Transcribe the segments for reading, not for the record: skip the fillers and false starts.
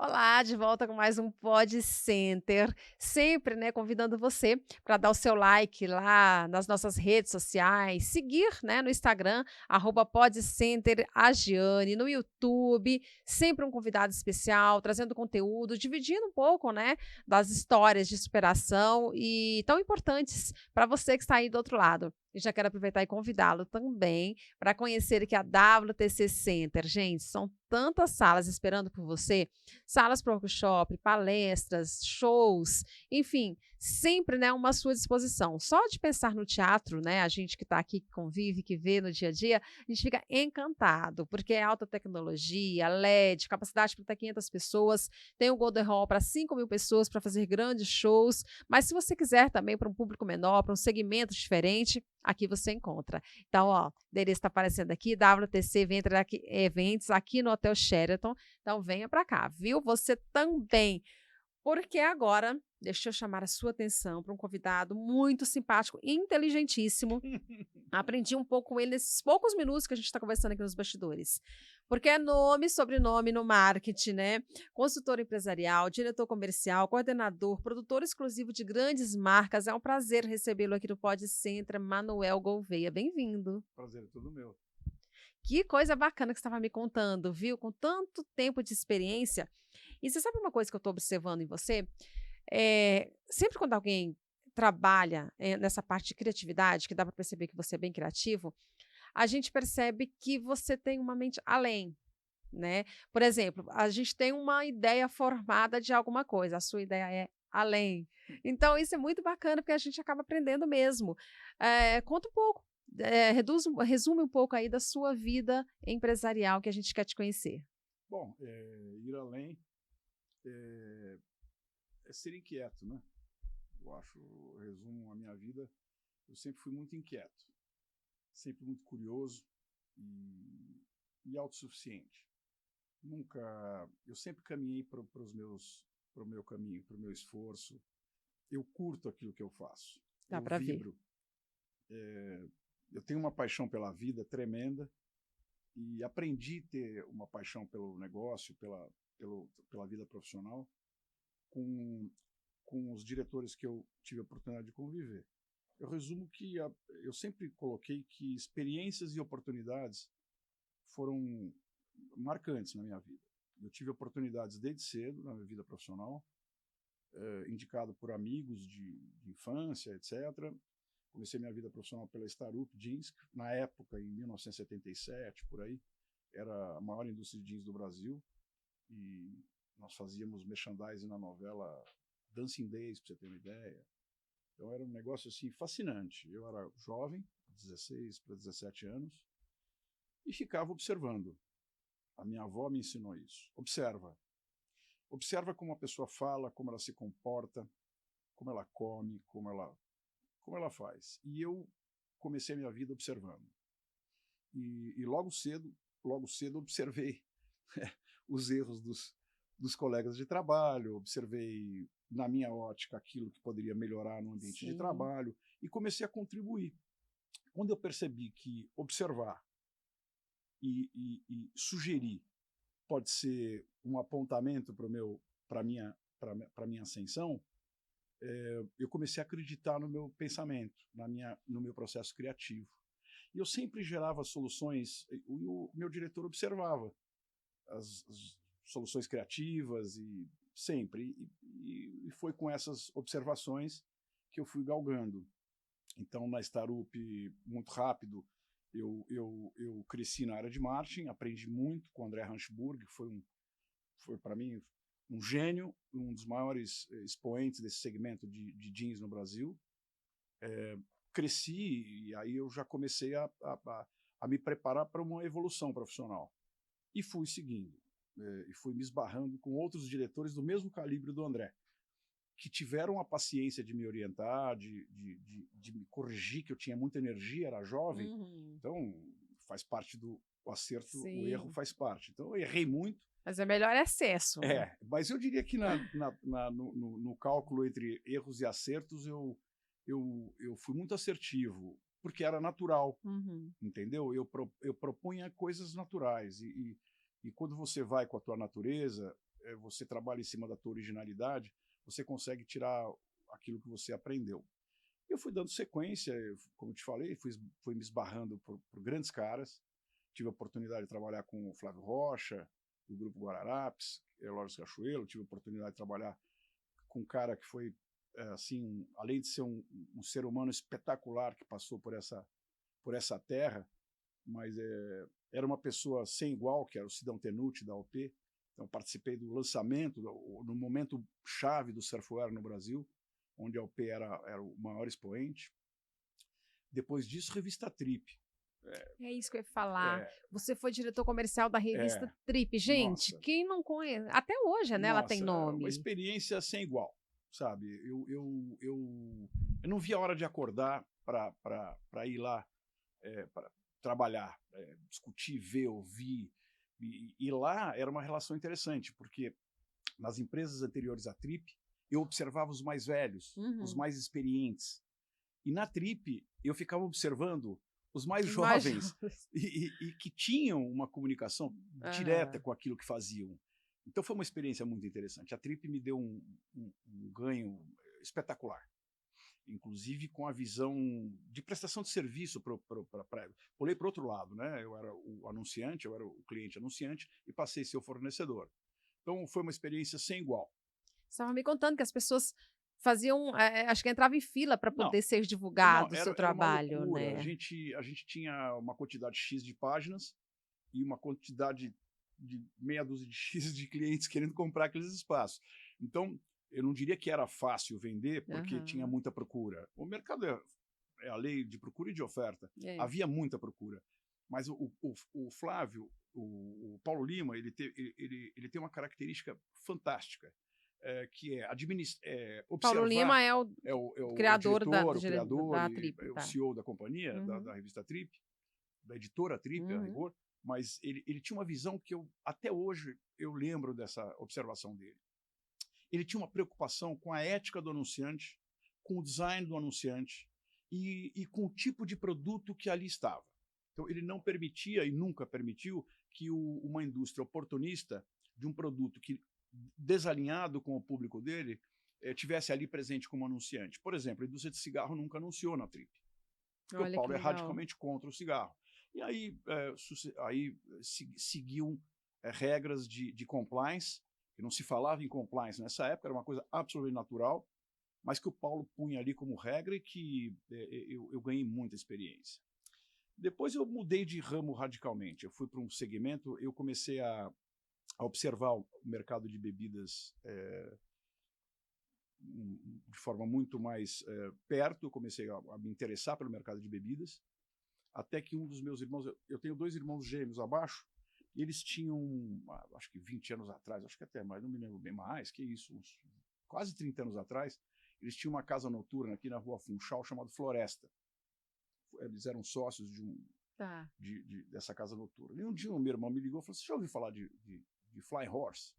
Olá, de volta com mais um Pod Center, sempre, né, convidando você para dar o seu like lá nas nossas redes sociais, seguir, né, no Instagram, @PodCenterAgiane, no YouTube, sempre um convidado especial, trazendo conteúdo, dividindo um pouco, né, das histórias de superação e tão importantes para você que está aí do outro lado. E já quero aproveitar e convidá-lo também para conhecer aqui a WTC Center. Gente, são tantas salas esperando por você, salas para workshop, palestras, shows, enfim, sempre, né, uma à sua disposição. Só de pensar no teatro, né, a gente que está aqui, que convive, que vê no dia a dia, a gente fica encantado, porque é alta tecnologia, LED, capacidade para até 500 pessoas, tem o Golden Hall para 5.000 pessoas para fazer grandes shows, mas se você quiser também para um público menor, para um segmento diferente, aqui você encontra. Então, ó, o endereço está aparecendo aqui, WTC Eventos, aqui no Hotel Sheraton. Então venha para cá, viu? Você também. Porque agora, deixa eu chamar a sua atenção para um convidado muito simpático, inteligentíssimo. Aprendi um pouco com ele nesses poucos minutos que a gente está conversando aqui nos bastidores. Porque é nome e sobrenome no marketing, né? Consultor empresarial, diretor comercial, coordenador, produtor exclusivo de grandes marcas. É um prazer recebê-lo aqui no Pod Center, Manuel Gouveia. Bem-vindo. Prazer é todo meu. Que coisa bacana que você estava me contando, viu? Com tanto tempo de experiência. E você sabe uma coisa que eu estou observando em você? Sempre quando alguém trabalha nessa parte de criatividade, que dá para perceber que você é bem criativo, a gente percebe que você tem uma mente além, né? Por exemplo, a gente tem uma ideia formada de alguma coisa, a sua ideia é além. Então, isso é muito bacana, porque a gente acaba aprendendo mesmo. Conta um pouco, resume um pouco aí da sua vida empresarial que a gente quer te conhecer. Bom, ir além é, é ser inquieto, né? Eu acho, resumo a minha vida, eu sempre fui muito inquieto, sempre muito curioso e autossuficiente. Nunca, eu sempre caminhei para o meu caminho, para o meu esforço. Eu curto aquilo que eu faço, Dá eu para ver. vibro. Eu tenho uma paixão pela vida tremenda e aprendi a ter uma paixão pelo negócio, pela vida profissional, com, com os diretores que eu tive a oportunidade de conviver. Eu resumo que eu sempre coloquei que experiências e oportunidades foram marcantes na minha vida. Eu tive oportunidades desde cedo na minha vida profissional, indicado por amigos de infância, etc. Comecei minha vida profissional pela Starup Jeans, que na época, em 1977, por aí, era a maior indústria de jeans do Brasil, e nós fazíamos merchandising na novela Dancing Days, para você ter uma ideia. Então era um negócio assim fascinante. Eu era jovem, 16 para 17 anos, e ficava observando. A minha avó me ensinou isso. Observa. Observa como a pessoa fala, como ela se comporta, como ela come, como ela faz. E eu comecei a minha vida observando. E logo cedo observei os erros dos colegas de trabalho, observei na minha ótica aquilo que poderia melhorar no ambiente de Sim. trabalho e comecei a contribuir. Quando eu percebi que observar e sugerir pode ser um apontamento para minha ascensão, eu comecei a acreditar no meu pensamento, no meu processo criativo. E eu sempre gerava soluções, e o meu diretor observava as soluções criativas e sempre. E foi com essas observações que eu fui galgando. Então, na Starup, muito rápido, eu cresci na área de marketing, aprendi muito com o André Hanschburg, que foi para mim um gênio, um dos maiores expoentes desse segmento de jeans no Brasil. Cresci e aí eu já comecei a me preparar para uma evolução profissional. E fui seguindo, e fui me esbarrando com outros diretores do mesmo calibre do André, que tiveram a paciência de me orientar, de me corrigir, que eu tinha muita energia, era jovem, Uhum. então faz parte do o acerto, o erro Sim. faz parte. Então eu errei muito, Mas é melhor excesso, né? mas eu diria que no cálculo entre erros e acertos eu fui muito assertivo, porque era natural, Uhum. entendeu? Eu propunha coisas naturais e quando você vai com a tua natureza, você trabalha em cima da tua originalidade, você consegue tirar aquilo que você aprendeu. Eu fui dando sequência, como eu te falei, fui me esbarrando por grandes caras. Tive a oportunidade de trabalhar com o Flávio Rocha, do Grupo Guararapes, Elógio Cachoeiro. Tive a oportunidade de trabalhar com um cara que foi, assim, além de ser um ser humano espetacular que passou por essa terra, mas era uma pessoa sem igual, que era o Sidão Tenuti, da OP. Então, participei do lançamento, no momento chave do surfwear no Brasil, onde a OP era o maior expoente. Depois disso, revista Trip. É isso que eu ia falar. É, Você foi diretor comercial da revista Trip. Gente, nossa, quem não conhece? Até hoje, né? Ela tem nossa, uma nome. experiência sem igual, sabe? Eu não via a hora de acordar para ir lá para trabalhar, discutir, ver, ouvir. E lá era uma relação interessante, porque nas empresas anteriores à Trip, eu observava os mais velhos, os mais experientes. E na Trip, eu ficava observando os mais Os mais jovens jovens. e que tinham uma comunicação direta com aquilo que faziam. Então foi uma experiência muito interessante. A Trip me deu um ganho espetacular, inclusive com a visão de prestação de serviço. Pulei para o outro lado, né? Eu era o anunciante, eu era o cliente anunciante e passei a ser o fornecedor. Então foi uma experiência sem igual. Você estava me contando que as pessoas faziam, acho que entrava em fila para Não, poder ser não, divulgado o seu era uma trabalho, loucura. né? A gente tinha uma quantidade X de páginas e uma quantidade de meia dúzia de X de clientes querendo comprar aqueles espaços. Então, eu não diria que era fácil vender, porque tinha muita procura. O mercado é a lei de procura e de oferta. É. Havia muita procura. Mas o Flávio, o Paulo Lima, ele tem uma característica fantástica, que é observar. Paulo Lima é o o criador diretor, o criador da e Trip, o tá? CEO da companhia, da revista Trip, da editora Trip, a rigor, mas ele tinha uma visão que até hoje eu lembro dessa observação dele. Ele tinha uma preocupação com a ética do anunciante, com o design do anunciante e com o tipo de produto que ali estava. Então, ele não permitia e nunca permitiu que uma indústria oportunista de um produto que desalinhado com o público dele tivesse ali presente como anunciante. Por exemplo, a indústria de cigarro nunca anunciou na Trip, porque o Paulo é radicalmente contra o cigarro. E aí seguiam regras de compliance, que não se falava em compliance nessa época, era uma coisa absolutamente natural, mas que o Paulo punha ali como regra e que eu ganhei muita experiência. Depois eu mudei de ramo radicalmente, eu fui para um segmento, eu comecei a observar o mercado de bebidas de forma muito mais perto. Eu comecei a me interessar pelo mercado de bebidas, até que um dos meus irmãos, eu tenho 2 irmãos gêmeos abaixo, e eles tinham, acho que 20 anos atrás, acho que até mais, não me lembro bem mais, que isso, uns quase 30 anos atrás, eles tinham uma casa noturna aqui na Rua Funchal chamada Floresta. Eles eram sócios dessa casa noturna. E um dia o meu irmão me ligou e falou: você já ouviu falar de Flying Horse?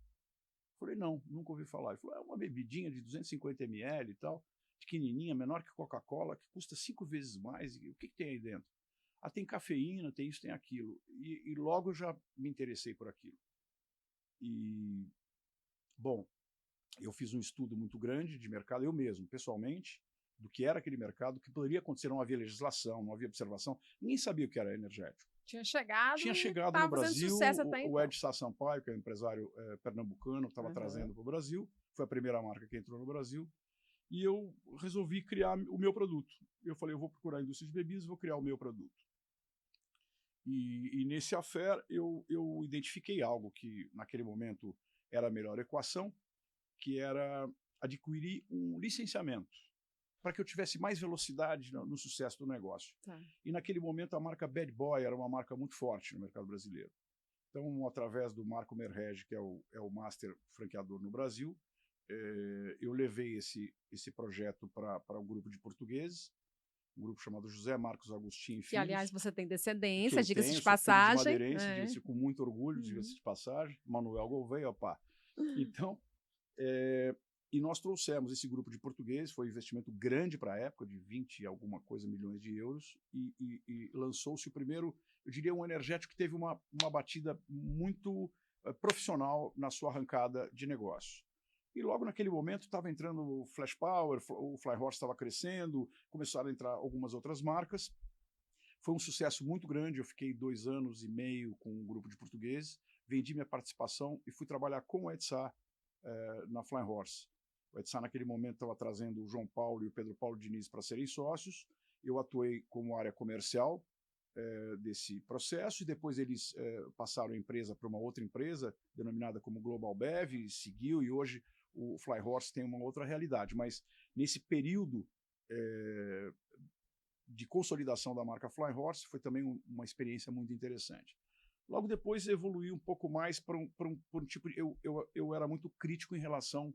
Eu falei: não, nunca ouvi falar. Ele falou: é uma bebidinha de 250 ml e tal, pequenininha, menor que Coca-Cola, que custa 5 vezes mais. E o que tem aí dentro? Tem cafeína, tem isso, tem aquilo. E logo eu já me interessei por aquilo. E, bom, eu fiz um estudo muito grande de mercado, eu mesmo, pessoalmente, do que era aquele mercado, o que poderia acontecer. Não havia legislação, não havia observação, ninguém sabia o que era energético. Tinha chegado no Brasil o Ed então. Sampaio, que é um empresário pernambucano, estava trazendo para o Brasil, foi a primeira marca que entrou no Brasil, e eu resolvi criar o meu produto. Eu falei: eu vou procurar a indústria de bebidas, vou criar o meu produto. E nesse affair eu identifiquei algo que naquele momento era a melhor equação, que era adquirir um licenciamento para que eu tivesse mais velocidade no sucesso do negócio. E naquele momento a marca Bad Boy era uma marca muito forte no mercado brasileiro. Então, através do Marco Merrege, que é o master franqueador no Brasil, eu levei esse projeto para um grupo de portugueses, um grupo chamado José Marcos Agostinho e Filhos. Que, aliás, você tem descendência, diga-se de passagem. passagem. De madeirense, diga-se com muito orgulho, diga-se de passagem. Manuel Gouveia, opá. Então, e nós trouxemos esse grupo de portugueses, foi um investimento grande para a época, de 20 e alguma coisa milhões de euros, e lançou-se o primeiro, eu diria, um energético que teve uma batida muito profissional na sua arrancada de negócio. E logo naquele momento estava entrando o Flash Power, o Flyhorse estava crescendo, começaram a entrar algumas outras marcas. Foi um sucesso muito grande, eu fiquei 2 anos e meio com um grupo de portugueses, vendi minha participação e fui trabalhar com o Edsá na Flyhorse. O Edsá naquele momento estava trazendo o João Paulo e o Pedro Paulo Diniz para serem sócios, eu atuei como área comercial desse processo, e depois eles passaram a empresa para uma outra empresa, denominada como Global Bev, seguiu, e hoje o Flyhorse tem uma outra realidade, mas nesse período de consolidação da marca Flyhorse foi também uma experiência muito interessante. Logo depois evoluí um pouco mais para um tipo de... Eu era muito crítico em relação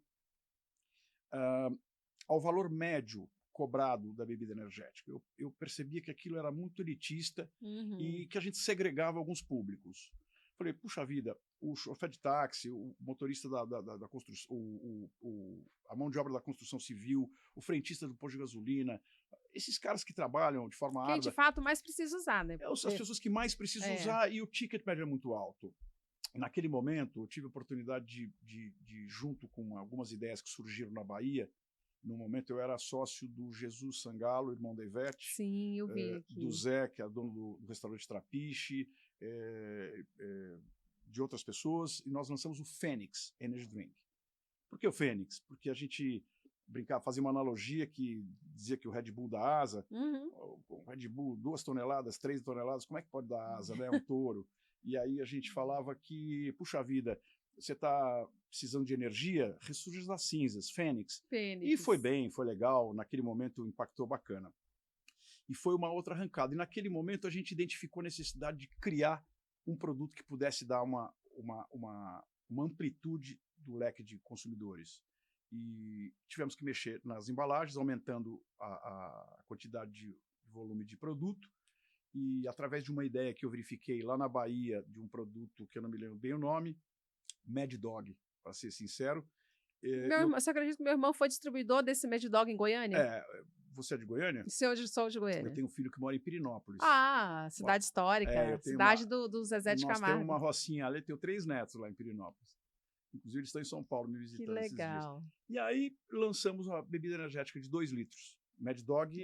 ao valor médio cobrado da bebida energética. Eu percebia que aquilo era muito elitista e que a gente segregava alguns públicos. Falei, puxa vida, o chofer de táxi, o motorista da construção, a mão de obra da construção civil, o frentista do posto de gasolina, esses caras que trabalham de forma Quem árdua... de fato mais precisa usar, né? As pessoas que mais precisam usar, e o ticket médio é muito alto. Naquele momento, eu tive a oportunidade de junto com algumas ideias que surgiram na Bahia, no momento eu era sócio do Jesus Sangalo, irmão da Ivete. Sim, eu vi aqui. Do Zé, que é dono do restaurante Trapiche, de outras pessoas, e nós lançamos o Fênix Energy Drink. Por que o Fênix? Porque a gente fazia uma analogia que dizia que o Red Bull dá asa, o Red Bull 2 toneladas, 3 toneladas, como é que pode dar asa, né? Um touro. E aí a gente falava que, puxa vida, você está precisando de energia, ressurge das cinzas, Fênix. E foi bem, foi legal, naquele momento impactou bacana. E foi uma outra arrancada. E naquele momento a gente identificou a necessidade de criar um produto que pudesse dar uma amplitude do leque de consumidores. E tivemos que mexer nas embalagens, aumentando a quantidade de volume de produto. E através de uma ideia que eu verifiquei lá na Bahia, de um produto que eu não me lembro bem o nome, Mad Dog, para ser sincero. Você acredita que meu irmão foi distribuidor desse Mad Dog em Goiânia? Você é de Goiânia? Sou de Goiânia. Eu tenho um filho que mora em Pirinópolis. Ah, cidade histórica, cidade do Zezé de Camargo. Nós temos uma rocinha ali, eu tenho 3 netos lá em Pirinópolis. Inclusive eles estão em São Paulo me visitando esses dias. Que legal. E aí lançamos uma bebida energética de 2 litros. Mad Dog,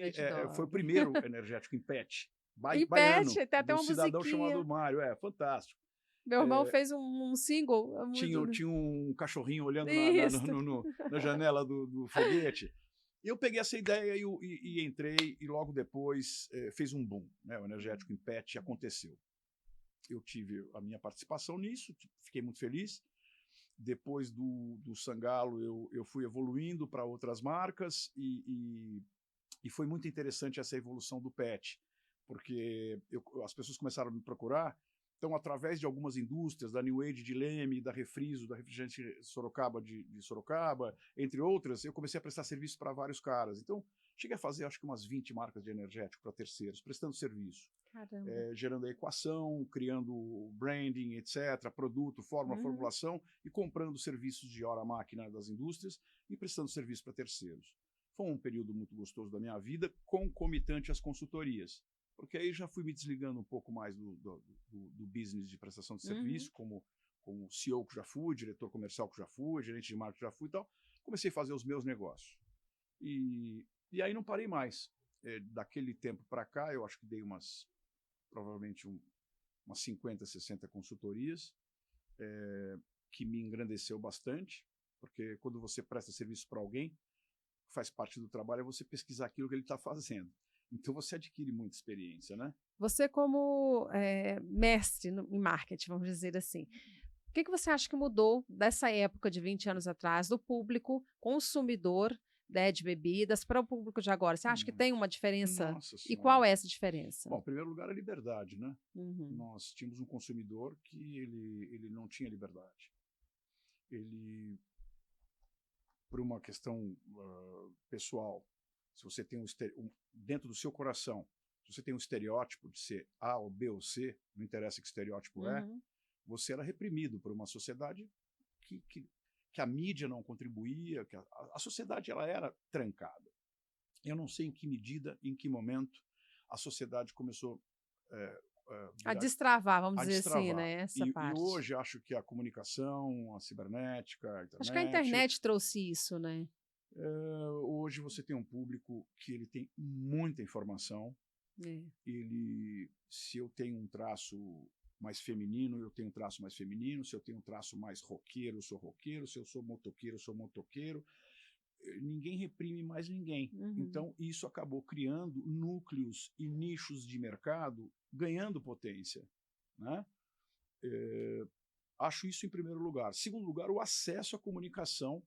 foi o primeiro energético em PET. Baiano, tem até uma cidadão musiquinha. chamado Mário, fantástico. Meu irmão fez um single. Tinha um cachorrinho olhando na janela do foguete. Eu peguei essa ideia e entrei, e logo depois fez um boom, né? O energético em PET aconteceu. Eu tive a minha participação nisso, fiquei muito feliz. Depois do Sangalo, eu fui evoluindo para outras marcas e foi muito interessante essa evolução do PET, porque as pessoas começaram a me procurar. Então, através de algumas indústrias, da New Age de Leme, da Refriso, da Refrigerante Sorocaba de Sorocaba, entre outras, eu comecei a prestar serviço para vários caras. Então, cheguei a fazer, acho que umas 20 marcas de energético para terceiros, prestando serviço. Gerando a equação, criando branding, etc., produto, formulação, e comprando serviços de hora-máquina das indústrias e prestando serviço para terceiros. Foi um período muito gostoso da minha vida, concomitante às consultorias. Porque aí já fui me desligando um pouco mais do business de prestação de serviço, como CEO que já fui, diretor comercial que já fui, gerente de marketing que já fui e tal. Comecei a fazer os meus negócios. E aí não parei mais. Daquele tempo para cá, eu acho que dei provavelmente umas 50, 60 consultorias, que me engrandeceu bastante, porque quando você presta serviço para alguém, faz parte do trabalho é você pesquisar aquilo que ele está fazendo. Então, você adquire muita experiência, né? Você como mestre em marketing, vamos dizer assim, o que você acha que mudou dessa época de 20 anos atrás, do público consumidor, né, de bebidas para o público de agora? Você acha que tem uma diferença? Nossa E Senhora. qual é essa diferença? Bom, em primeiro lugar, a liberdade, né? Nós tínhamos um consumidor que ele não tinha liberdade. Ele, por uma questão pessoal, se você tem dentro do seu coração, se você tem um estereótipo de ser A ou B ou C, não interessa que estereótipo você era reprimido por uma sociedade que a mídia não contribuía, que a sociedade ela era trancada. Eu não sei em que medida, em que momento a sociedade começou A destravar, vamos a dizer assim, destravar. né? Essa E parte. hoje acho que a comunicação, a cibernética, a Acho que a internet, internet trouxe isso, né? hoje você tem um público que ele tem muita informação. É. Se eu tenho um traço mais feminino, eu tenho um traço mais feminino. Se eu tenho um traço mais roqueiro, eu sou roqueiro. Se eu sou motoqueiro, eu sou motoqueiro. Ninguém reprime mais ninguém. Uhum. Então, isso acabou criando núcleos e nichos de mercado ganhando potência, né? Acho isso em primeiro lugar. Segundo lugar, o acesso à comunicação,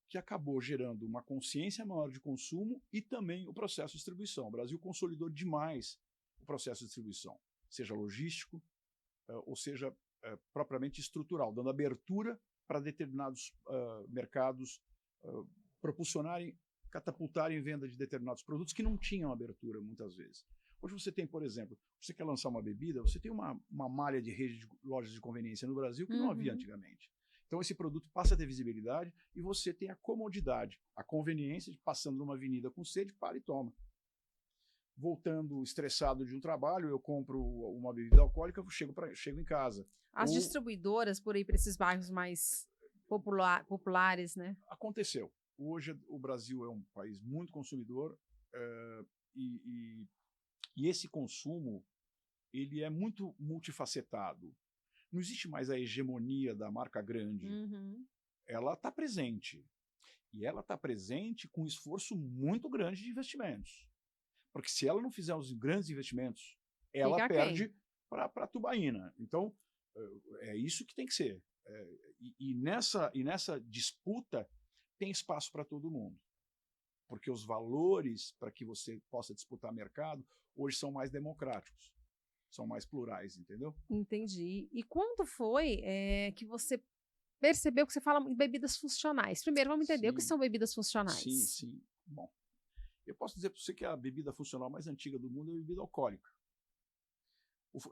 que acabou gerando uma consciência maior de consumo e também o processo de distribuição. O Brasil consolidou demais o processo de distribuição, seja logístico, ou seja, propriamente estrutural, dando abertura para determinados mercados propulsionarem, catapultarem venda de determinados produtos que não tinham abertura muitas vezes. Hoje você tem, por exemplo, você quer lançar uma bebida, você tem uma malha de rede de lojas de conveniência no Brasil que não havia antigamente. Então esse produto passa a ter visibilidade e você tem a comodidade, a conveniência de passando numa avenida com sede, para e toma. Voltando estressado de um trabalho, eu compro uma bebida alcoólica, chego em casa. As distribuidoras por aí para esses bairros mais populares, né? Aconteceu. Hoje o Brasil é um país muito consumidor e esse consumo ele é muito multifacetado. Não existe mais a hegemonia da marca grande. Ela está presente. E ela está presente com um esforço muito grande de investimentos. Porque se ela não fizer os grandes investimentos, ela perde para a tubaína. Então, é isso que tem que ser. E nessa disputa, tem espaço para todo mundo. Porque os valores para que você possa disputar mercado hoje são mais democráticos. São mais plurais, entendeu? Entendi. E quando foi que você percebeu que você fala em bebidas funcionais? Primeiro, vamos entender o que são bebidas funcionais. Sim. Bom, eu posso dizer para você que a bebida funcional mais antiga do mundo é a bebida alcoólica.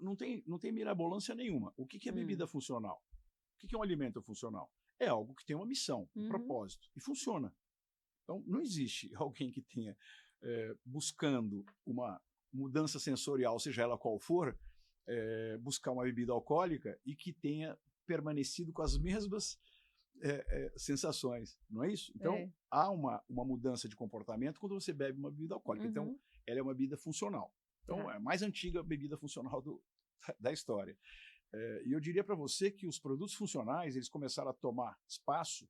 Não tem mirabolância nenhuma. O que é bebida funcional? O que é um alimento funcional? É algo que tem uma missão, um propósito, e funciona. Então, não existe alguém que tenha buscando uma mudança sensorial, seja ela qual for, buscar uma bebida alcoólica e que tenha permanecido com as mesmas sensações, não é isso? Então, há uma mudança de comportamento quando você bebe uma bebida alcoólica. Então, ela é uma bebida funcional. Então, é a mais antiga bebida funcional da história. E eu diria para você que os produtos funcionais eles começaram a tomar espaço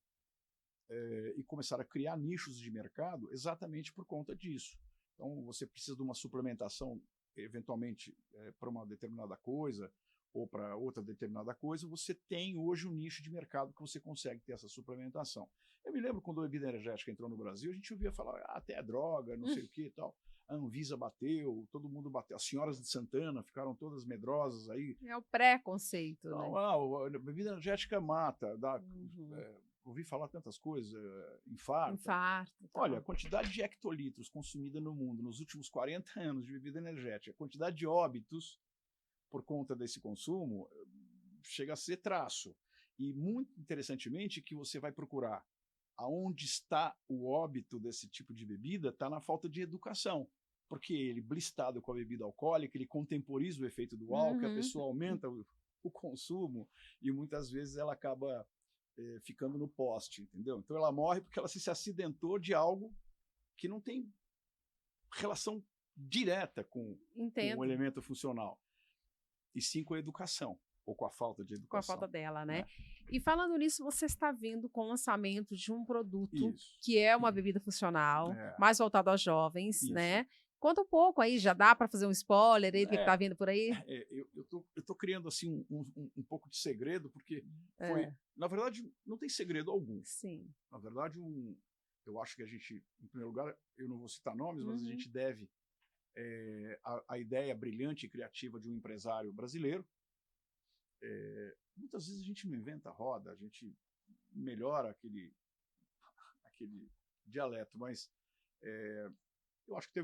e começaram a criar nichos de mercado exatamente por conta disso. Então, você precisa de uma suplementação, eventualmente, para uma determinada coisa ou para outra determinada coisa, você tem hoje um nicho de mercado que você consegue ter essa suplementação. Eu me lembro quando a bebida energética entrou no Brasil, a gente ouvia falar até droga, não sei o que e tal. A Anvisa bateu, todo mundo bateu. As senhoras de Santana ficaram todas medrosas aí. É o preconceito, né? A bebida energética mata, ouvi falar tantas coisas, infarto. Olha, a quantidade de hectolitros consumida no mundo nos últimos 40 anos de bebida energética, a quantidade de óbitos por conta desse consumo, chega a ser traço. E muito interessantemente que você vai procurar aonde está o óbito desse tipo de bebida, está na falta de educação. Porque ele, blistado com a bebida alcoólica, ele contemporiza o efeito do álcool, a pessoa aumenta o consumo e muitas vezes ela acaba ficando no poste, entendeu? Então ela morre porque ela se acidentou de algo que não tem relação direta com o elemento funcional, e sim com a educação, ou com a falta de educação. Com a falta dela, né? E falando nisso, você está vindo com o lançamento de um produto que é uma bebida funcional, mais voltado aos jovens, né? Conta um pouco aí, já dá para fazer um spoiler aí do que está vindo por aí? Eu tô criando assim um pouco de segredo, porque na verdade, não tem segredo algum. Sim. Na verdade, eu acho que a gente, em primeiro lugar, eu não vou citar nomes, mas a gente deve a ideia brilhante e criativa de um empresário brasileiro. Muitas vezes a gente não inventa a roda, a gente melhora aquele dialeto, mas eu acho que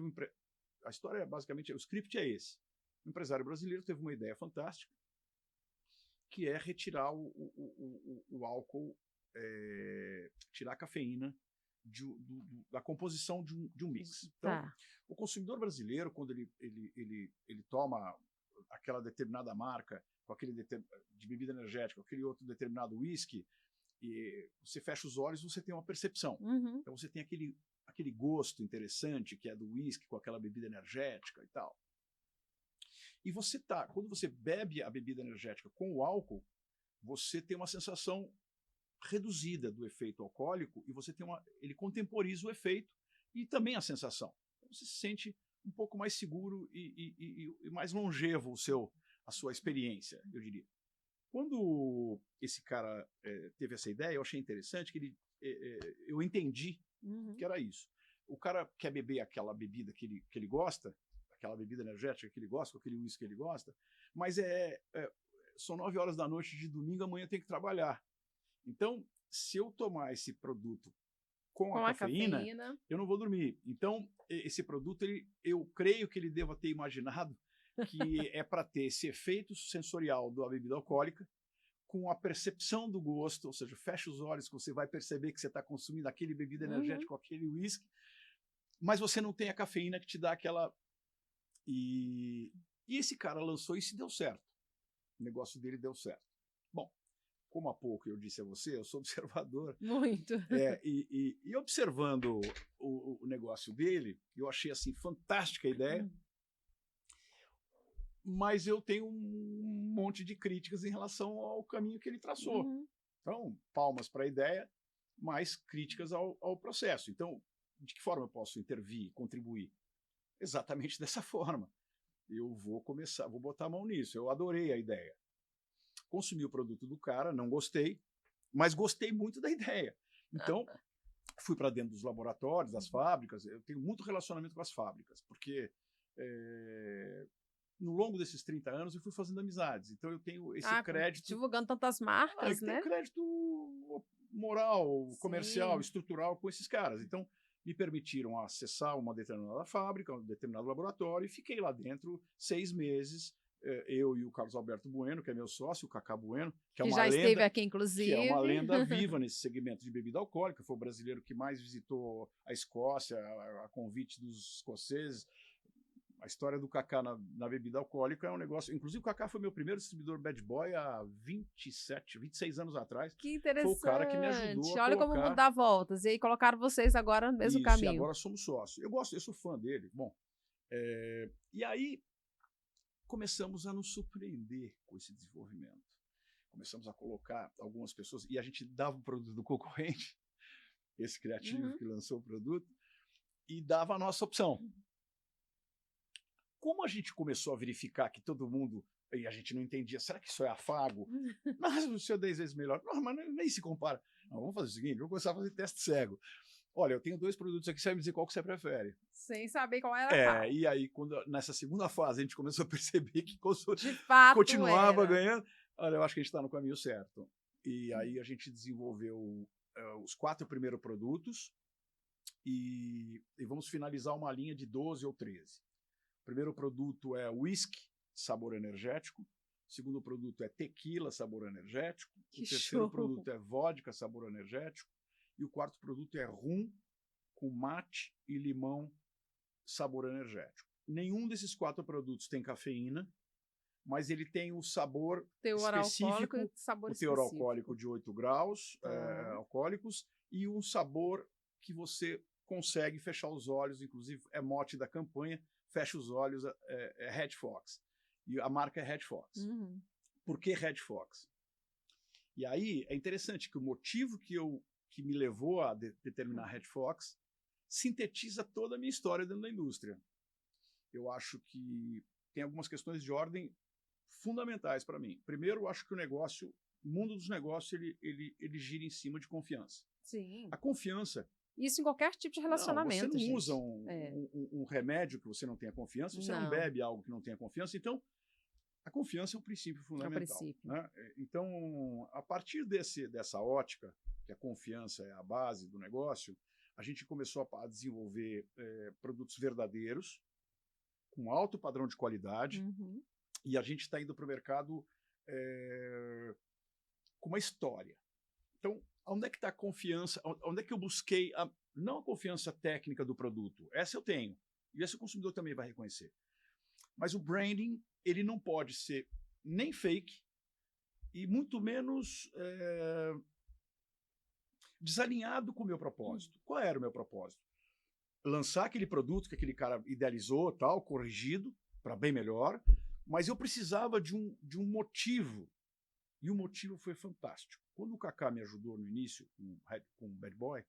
a história basicamente, o script é esse. O empresário brasileiro teve uma ideia fantástica, que é retirar o álcool, tirar a cafeína da composição de um mix. Então, o consumidor brasileiro, quando ele toma aquela determinada marca, com aquele de bebida energética, aquele outro determinado whisky, e você fecha os olhos, você tem uma percepção. Então você tem aquele gosto interessante que é do whisky com aquela bebida energética e tal. E quando você bebe a bebida energética com o álcool, você tem uma sensação reduzida do efeito alcoólico e ele contemporiza o efeito e também a sensação. Você se sente um pouco mais seguro e mais longevo a sua experiência, eu diria. Quando esse cara teve essa ideia, eu achei interessante que eu entendi que era isso. O cara quer beber aquela bebida que ele gosta, aquela bebida energética que ele gosta, aquele uísque que ele gosta, mas são 9 horas da noite de domingo, amanhã tem que trabalhar. Então, se eu tomar esse produto com a cafeína, eu não vou dormir. Então, esse produto, eu creio que ele deva ter imaginado que é para ter esse efeito sensorial da bebida alcoólica, com a percepção do gosto, ou seja, fecha os olhos que você vai perceber que você está consumindo aquele bebida energética, aquele uísque, mas você não tem a cafeína que te dá aquela... E esse cara lançou isso e deu certo. O negócio dele deu certo. Bom, como há pouco eu disse a você, eu sou observador. Muito. E observando o negócio dele, eu achei assim fantástica a ideia, mas eu tenho um monte de críticas em relação ao caminho que ele traçou. Então, palmas para a ideia, mas críticas ao processo. Então, de que forma eu posso intervir, contribuir? Exatamente dessa forma. Eu vou botar a mão nisso. Eu adorei a ideia. Consumi o produto do cara, não gostei, mas gostei muito da ideia. Então, fui para dentro dos laboratórios, das fábricas. Eu tenho muito relacionamento com as fábricas, porque no longo desses 30 anos eu fui fazendo amizades. Então, eu tenho esse crédito... Divulgando tantas marcas, né? Tem crédito moral, comercial, estrutural com esses caras. Então, me permitiram acessar uma determinada fábrica, um determinado laboratório, e fiquei lá dentro 6 meses, eu e o Carlos Alberto Bueno, que é meu sócio, o Cacá Bueno, que é uma já lenda, esteve aqui, inclusive. que é uma lenda viva nesse segmento de bebida alcoólica, foi o brasileiro que mais visitou a Escócia, a convite dos escoceses. A história do Cacá na bebida alcoólica é um negócio... Inclusive, o Cacá foi meu primeiro distribuidor bad boy há 26 anos atrás. Que interessante. Foi o cara que me ajudou a Olha colocar... como mudar voltas. E aí colocaram vocês agora no mesmo caminho. E agora somos sócios. Eu sou fã dele. Bom, e aí começamos a nos surpreender com esse desenvolvimento. Começamos a colocar algumas pessoas... E a gente dava o produto do concorrente, esse criativo que lançou o produto, e dava a nossa opção. Como a gente começou a verificar que todo mundo, e a gente não entendia, será que isso é afago? Mas o seu 10 vezes melhor. Não, mas nem se compara. Não, vamos fazer o seguinte, vamos começar a fazer teste cego. Olha, eu tenho 2 produtos aqui, você vai me dizer qual que você prefere. Sem saber qual era qual. E aí, nessa segunda fase, a gente começou a perceber que de fato continuava ganhando. Olha, eu acho que a gente está no caminho certo. E aí a gente desenvolveu os 4 primeiros produtos e vamos finalizar uma linha de 12 ou 13. O primeiro produto é whisky, sabor energético. O segundo produto é tequila, sabor energético. O terceiro produto é vodka, sabor energético. E o quarto produto é rum com mate e limão, sabor energético. Nenhum desses 4 produtos tem cafeína, mas ele tem o sabor específico, o teor alcoólico de 8 graus alcoólicos, e um sabor que você consegue fechar os olhos, inclusive é mote da campanha, fecha os olhos, Red Fox. E a marca é Red Fox. Por que Red Fox? E aí é interessante que o motivo que me levou a determinar Red Fox sintetiza toda a minha história dentro da indústria. Eu acho que tem algumas questões de ordem fundamentais para mim. Primeiro, eu acho que o mundo dos negócios, ele gira em cima de confiança. Sim. A confiança... Isso em qualquer tipo de relacionamento, você não usa um remédio que você não tenha confiança, você não bebe algo que não tenha confiança. Então, a confiança é um princípio fundamental. É o princípio. Né? Então, a partir dessa ótica, que a confiança é a base do negócio, a gente começou a desenvolver produtos verdadeiros, com alto padrão de qualidade, e a gente está indo para o mercado com uma história. Então, onde é que está a confiança? Onde é que eu busquei, não a confiança técnica do produto? Essa eu tenho, e esse o consumidor também vai reconhecer. Mas o branding ele não pode ser nem fake e muito menos desalinhado com o meu propósito. Qual era o meu propósito? Lançar aquele produto que aquele cara idealizou, tal, corrigido, para bem melhor, mas eu precisava de um motivo, e o motivo foi fantástico. Quando o Kaká me ajudou no início com o Bad Boy,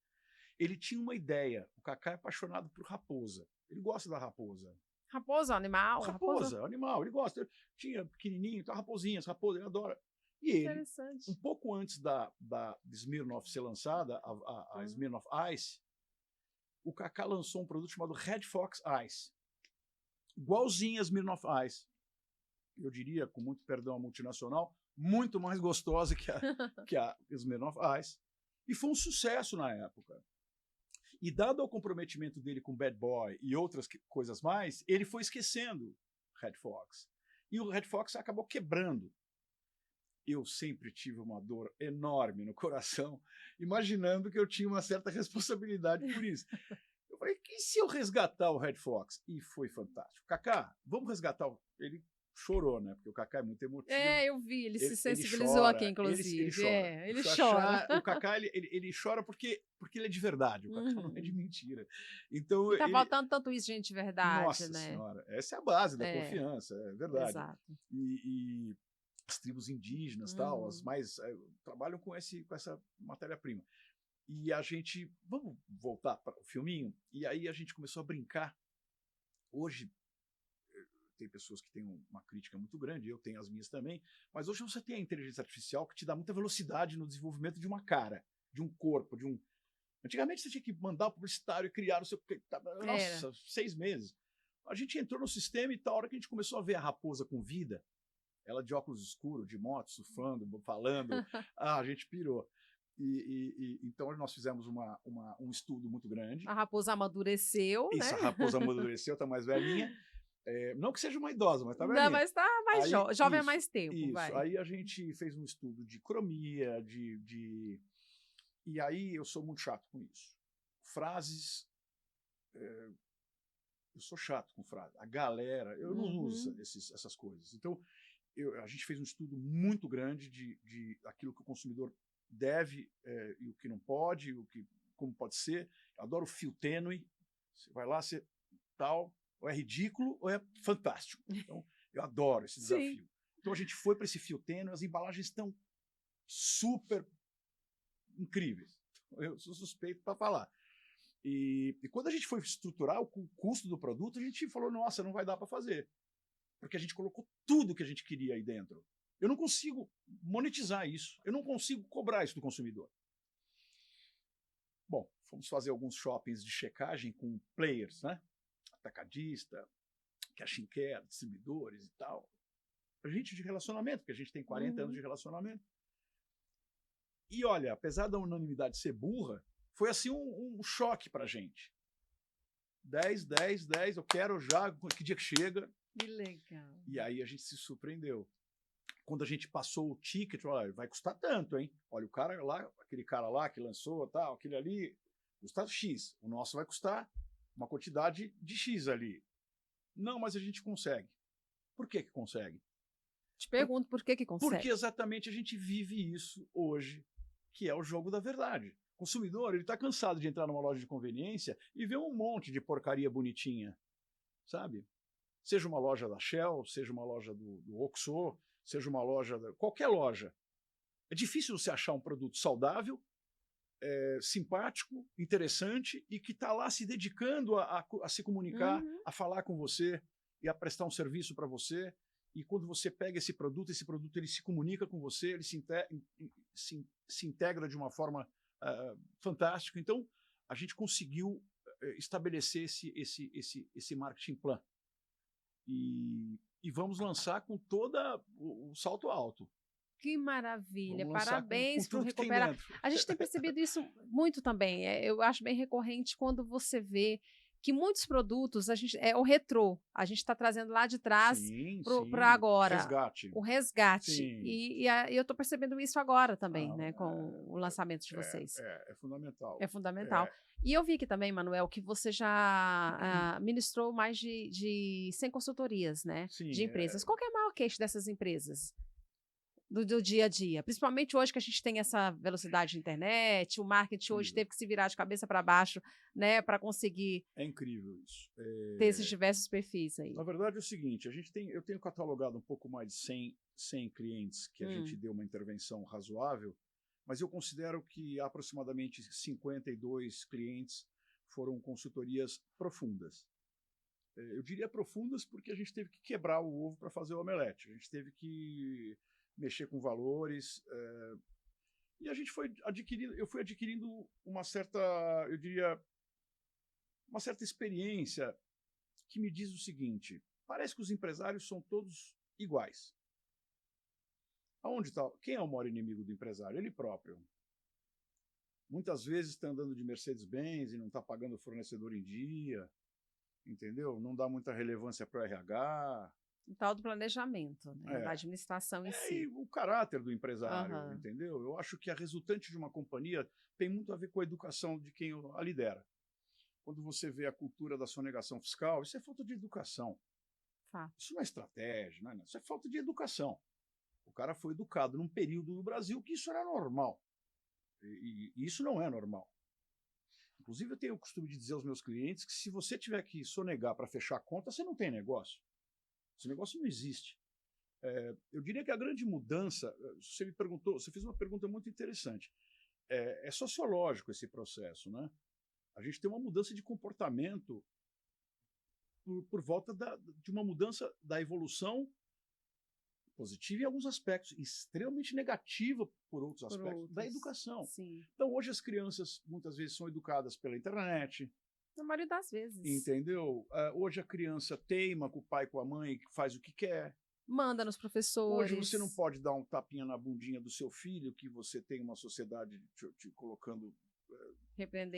ele tinha uma ideia. O Kaká é apaixonado por raposa. Ele gosta da raposa. Raposa, animal? Raposa, animal, ele gosta. Tinha pequenininho, raposinhas, raposa, ele adora. E ele, um pouco antes da Smirnoff ser lançada, a Smirnoff Ice, o Kaká lançou um produto chamado Red Fox Ice. Igualzinho a Smirnoff Ice. Eu diria, com muito perdão à multinacional, muito mais gostosa que a Smirnoff Ice. E foi um sucesso na época. E dado ao comprometimento dele com Bad Boy e outras coisas mais, ele foi esquecendo Red Fox. E o Red Fox acabou quebrando. Eu sempre tive uma dor enorme no coração, imaginando que eu tinha uma certa responsabilidade por isso. Eu falei, e se eu resgatar o Red Fox? E foi fantástico. Kaká, vamos resgatar Ele chorou, né? Porque o Kaká é muito emotivo. Eu vi, ele se sensibilizou aqui, inclusive. Ele chora. O Kaká, ele chora porque ele é de verdade. O Kaká não é de mentira. Então, tá faltando tanto isso, gente, de verdade, Nossa né? Senhora, essa é a base da confiança, é verdade. Exato. E as tribos indígenas, tal, as mais trabalham com essa matéria-prima. E a gente, vamos voltar para o filminho, e aí a gente começou a brincar. Hoje, tem pessoas que têm uma crítica muito grande, eu tenho as minhas também, mas hoje você tem a inteligência artificial que te dá muita velocidade no desenvolvimento de uma cara, de um corpo, Antigamente você tinha que mandar o publicitário e criar o seu... Nossa, 6 meses. A gente entrou no sistema e tal, a hora que a gente começou a ver a raposa com vida, ela de óculos escuros, de moto, surfando, falando, a gente pirou. Então nós fizemos um estudo muito grande. A raposa amadureceu, Isso, né? A raposa amadureceu, está mais velhinha. Não que seja uma idosa, mas está velhinha. Não, mas está mais jovem há mais tempo. Isso. Vai. Aí a gente fez um estudo de cromia, e aí eu sou muito chato com isso. Frases... eu sou chato com frases. A galera... Eu não uso essas coisas. Então, a gente fez um estudo muito grande de aquilo que o consumidor deve e o que não pode, como pode ser. Eu adoro fio tênue. Você vai lá, você tal, ou é ridículo ou é fantástico. Então, eu adoro esse desafio. Então, a gente foi para esse fio tênue, as embalagens estão super incríveis. Eu sou suspeito para falar. E quando a gente foi estruturar o custo do produto, a gente falou, nossa, não vai dar para fazer. Porque a gente colocou tudo que a gente queria aí dentro. Eu não consigo monetizar isso. Eu não consigo cobrar isso do consumidor. Bom, fomos fazer alguns shoppings de checagem com players, né? Atacadista, cash and care, distribuidores e tal. Gente de relacionamento, porque a gente tem 40 anos de relacionamento. E olha, apesar da unanimidade ser burra, foi assim um choque pra gente. 10, eu quero já, que dia que chega? Que legal. E aí a gente se surpreendeu. Quando a gente passou o ticket, olha, vai custar tanto, hein? Olha, o cara lá, aquele cara lá que lançou, tal, aquele ali, custa X. O nosso vai custar uma quantidade de X ali. Não, mas a gente consegue. Por que consegue? Te pergunto por que consegue. Porque exatamente a gente vive isso hoje, que é o jogo da verdade. O consumidor, ele está cansado de entrar numa loja de conveniência e ver um monte de porcaria bonitinha, sabe? Seja uma loja da Shell, seja uma loja do Oxo, seja uma loja, qualquer loja. É difícil você achar um produto saudável, simpático, interessante e que está lá se dedicando a se comunicar, a falar com você e a prestar um serviço para você. E quando você pega esse produto ele se comunica com você, ele se integra de uma forma fantástica. Então, a gente conseguiu estabelecer esse marketing plan. E vamos lançar com todo o salto alto. Que maravilha, parabéns por recuperar. A gente tem percebido isso muito também. Eu acho bem recorrente quando você vê que muitos produtos é o retrô. A gente está trazendo lá de trás Sim, para agora. Resgate. O resgate. Sim. E eu estou percebendo isso agora também, Ah, né, com o lançamento de vocês. É fundamental. É fundamental. E eu vi que também, Manuel, que você já ministrou mais de 100 consultorias, né, Sim, de empresas. Qual que é a maior queixa dessas empresas? Do dia a dia, principalmente hoje que a gente tem essa velocidade de internet, o marketing hoje teve que se virar de cabeça para baixo, né, para conseguir É incrível isso. ter esses diversos perfis aí. Na verdade é o seguinte, eu tenho catalogado um pouco mais de 100 clientes que a gente deu uma intervenção razoável, mas eu considero que aproximadamente 52 clientes foram consultorias profundas. Eu diria profundas porque a gente teve que quebrar o ovo para fazer o omelete, a gente teve que mexer com valores, e a gente eu fui adquirindo uma certa, eu diria, uma certa experiência que me diz o seguinte: parece que os empresários são todos iguais. Aonde está? Quem é o maior inimigo do empresário? Ele próprio. Muitas vezes está andando de Mercedes-Benz e não está pagando o fornecedor em dia, entendeu? Não dá muita relevância para o RH. O tal do planejamento, né? Da administração em si. E o caráter do empresário, entendeu? Eu acho que a resultante de uma companhia tem muito a ver com a educação de quem a lidera. Quando você vê a cultura da sonegação fiscal, isso é falta de educação. Isso não é estratégia, não é? Isso é falta de educação. O cara foi educado num período no Brasil que isso era normal. E isso não é normal. Inclusive, eu tenho o costume de dizer aos meus clientes que se você tiver que sonegar para fechar a conta, você não tem negócio. Esse negócio não existe. Eu diria que a grande mudança, você me perguntou, você fez uma pergunta muito interessante. É sociológico esse processo, né? A gente tem uma mudança de comportamento por volta de uma mudança da evolução positiva em alguns aspectos, extremamente negativa por outros aspectos da educação. Sim. Então, hoje as crianças muitas vezes são educadas pela internet. Na maioria das vezes. Entendeu? Hoje a criança teima com o pai e com a mãe, faz o que quer. Manda nos professores. Hoje você não pode dar um tapinha na bundinha do seu filho, que você tem uma sociedade te colocando,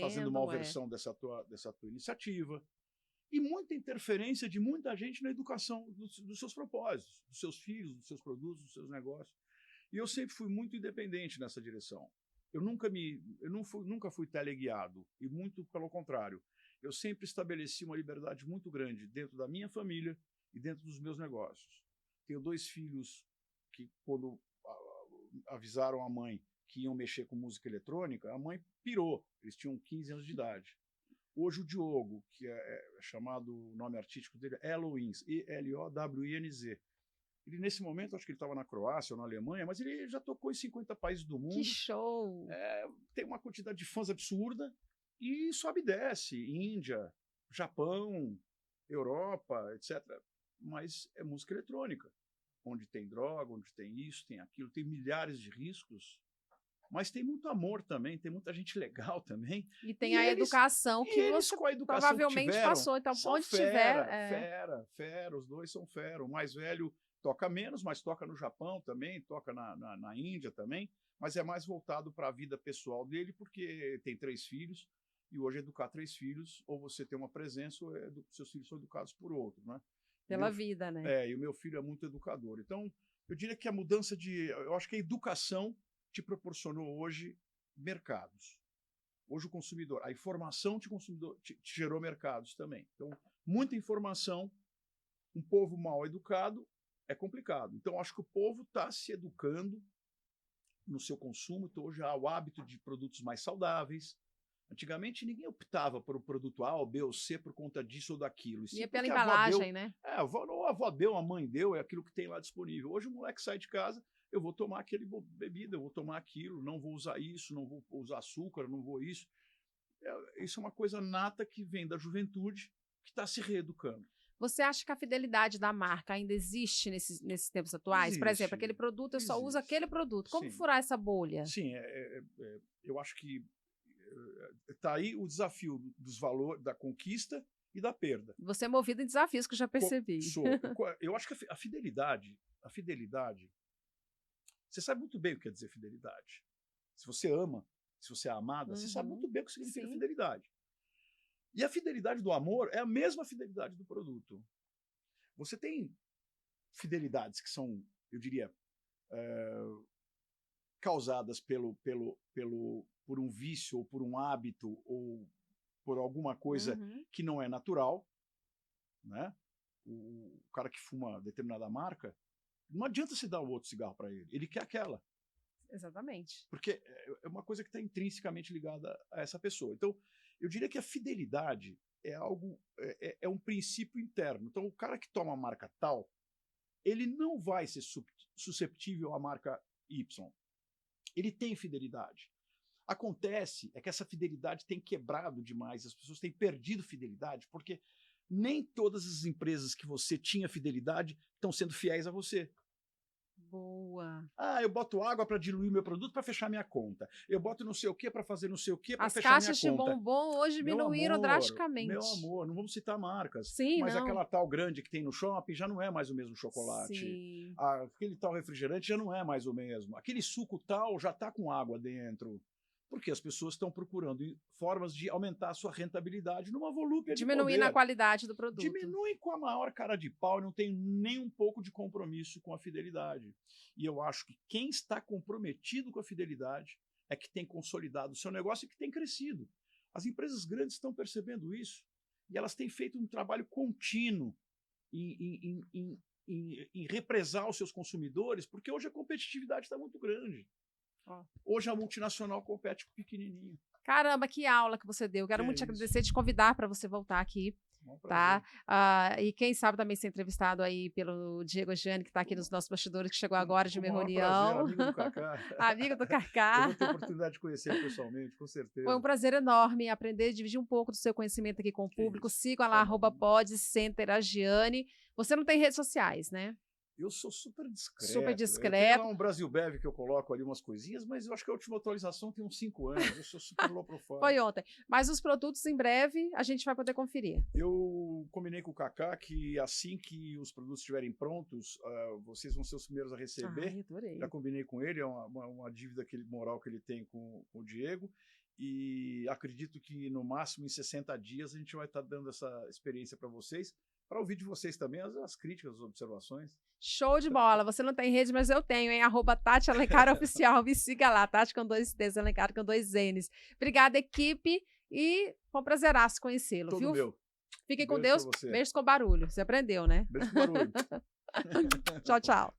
fazendo malversão dessa tua iniciativa. E muita interferência de muita gente na educação dos seus propósitos, dos seus filhos, dos seus produtos, dos seus negócios. E eu sempre fui muito independente nessa direção. Eu nunca fui teleguiado, e muito pelo contrário. Eu sempre estabeleci uma liberdade muito grande dentro da minha família e dentro dos meus negócios. Tenho 2 filhos que, quando avisaram a mãe que iam mexer com música eletrônica, a mãe pirou. Eles tinham 15 anos de idade. Hoje o Diogo, que é chamado, o nome artístico dele é Elowinz, E-L-O-W-I-N-Z. Ele, nesse momento, acho que ele estava na Croácia ou na Alemanha, mas ele já tocou em 50 países do mundo. Que show! Tem uma quantidade de fãs absurda e sobe e desce. Índia, Japão, Europa, etc. Mas é música eletrônica, onde tem droga, onde tem isso, tem aquilo, tem milhares de riscos. Mas tem muito amor também, tem muita gente legal também. E tem a educação que você provavelmente passou. Então, onde tiver... Fera, os 2 são fera. O mais velho toca menos, mas toca no Japão também, toca na Índia também, mas é mais voltado para a vida pessoal dele, porque tem 3 filhos, e hoje educar 3 filhos, ou você tem uma presença, ou seus filhos são educados por outro, né? Pela vida, né? E o meu filho é muito educador. Então, eu diria que a mudança eu acho que a educação te proporcionou hoje mercados. Hoje o consumidor, a informação te gerou mercados também. Então, muita informação, um povo mal educado é complicado. Então, acho que o povo está se educando no seu consumo. Então, hoje há o hábito de produtos mais saudáveis. Antigamente, ninguém optava por um produto A, ou B, ou C por conta disso ou daquilo. E pela embalagem, né? A avó deu, a mãe deu, é aquilo que tem lá disponível. Hoje o moleque sai de casa, eu vou tomar aquele bebida, eu vou tomar aquilo, não vou usar isso, não vou usar açúcar, não vou isso. Isso é uma coisa nata que vem da juventude, que está se reeducando. Você acha que a fidelidade da marca ainda existe nesses tempos atuais? Existe, por exemplo, aquele produto, eu só uso aquele produto. Como furar essa bolha? Sim, eu acho que está aí o desafio dos valores, da conquista e da perda. Você é movido em desafios, que eu já percebi. Eu acho que a fidelidade, você sabe muito bem o que quer dizer fidelidade. Se você ama, se você é amada, você sabe muito bem o que significa fidelidade. E a fidelidade do amor é a mesma fidelidade do produto. Você tem fidelidades que são, eu diria, causadas por um vício, ou por um hábito, ou por alguma coisa que não é natural, né? O cara que fuma determinada marca, não adianta você dar o outro cigarro para ele. Ele quer aquela. Exatamente. Porque é uma coisa que está intrinsecamente ligada a essa pessoa. Então, eu diria que a fidelidade é algo, é um princípio interno. Então, o cara que toma a marca tal, ele não vai ser susceptível à marca Y. Ele tem fidelidade. Acontece é que essa fidelidade tem quebrado demais, as pessoas têm perdido fidelidade, porque nem todas as empresas que você tinha fidelidade estão sendo fiéis a você. Boa. Ah, eu boto água para diluir meu produto para fechar minha conta. Eu boto não sei o que para fazer não sei o que para fechar minha conta. As caixas de bombom hoje diminuíram drasticamente. Meu amor, não vamos citar marcas. Sim, mas não. aquela tal grande que tem no shopping já não é mais o mesmo chocolate. Sim. Aquele tal refrigerante já não é mais o mesmo. Aquele suco tal já está com água dentro. Porque as pessoas estão procurando formas de aumentar a sua rentabilidade numa volúpia de poder. Diminuindo a qualidade do produto. Diminuem com a maior cara de pau e não tem nem um pouco de compromisso com a fidelidade. E eu acho que quem está comprometido com a fidelidade é que tem consolidado o seu negócio e que tem crescido. As empresas grandes estão percebendo isso e elas têm feito um trabalho contínuo em represar os seus consumidores, porque hoje a competitividade está muito grande. Hoje a multinacional compete com o pequenininho. Caramba, que aula que você deu. Quero muito te agradecer, te convidar para você voltar aqui. Tá? E quem sabe também ser entrevistado aí pelo Diego Gianni, que está aqui nos nossos bastidores, que chegou agora de uma reunião. Prazer, amigo do Cacá. Amigo do Cacá. Eu vou ter a oportunidade de conhecer pessoalmente, com certeza. Foi um prazer enorme aprender, dividir um pouco do seu conhecimento aqui com o público. Sigam lá, @podcenteragiani. Você não tem redes sociais, né? Eu sou super discreto. Super discreto. Tem lá um Brasil Bev que eu coloco ali umas coisinhas, mas eu acho que a última atualização tem uns 5 anos. Eu sou super low profile. Foi ontem. Mas os produtos, em breve, a gente vai poder conferir. Eu combinei com o Cacá que assim que os produtos estiverem prontos, vocês vão ser os primeiros a receber. Ai, adorei. Já combinei com ele, é uma dívida moral que ele tem com o Diego. E acredito que no máximo em 60 dias a gente vai estar dando essa experiência para vocês. Para ouvir de vocês também as críticas, as observações. Show de bola. Você não tem rede, mas eu tenho, hein? @Tati Alencar Oficial. Me siga lá. Tati com 2 T's, Alencar com 2 N's. Obrigada, equipe. E foi um prazeraço conhecê-lo, viu? Meu. Fiquem com Deus. Beijos com barulho. Você aprendeu, né? Beijo com barulho. Tchau, tchau.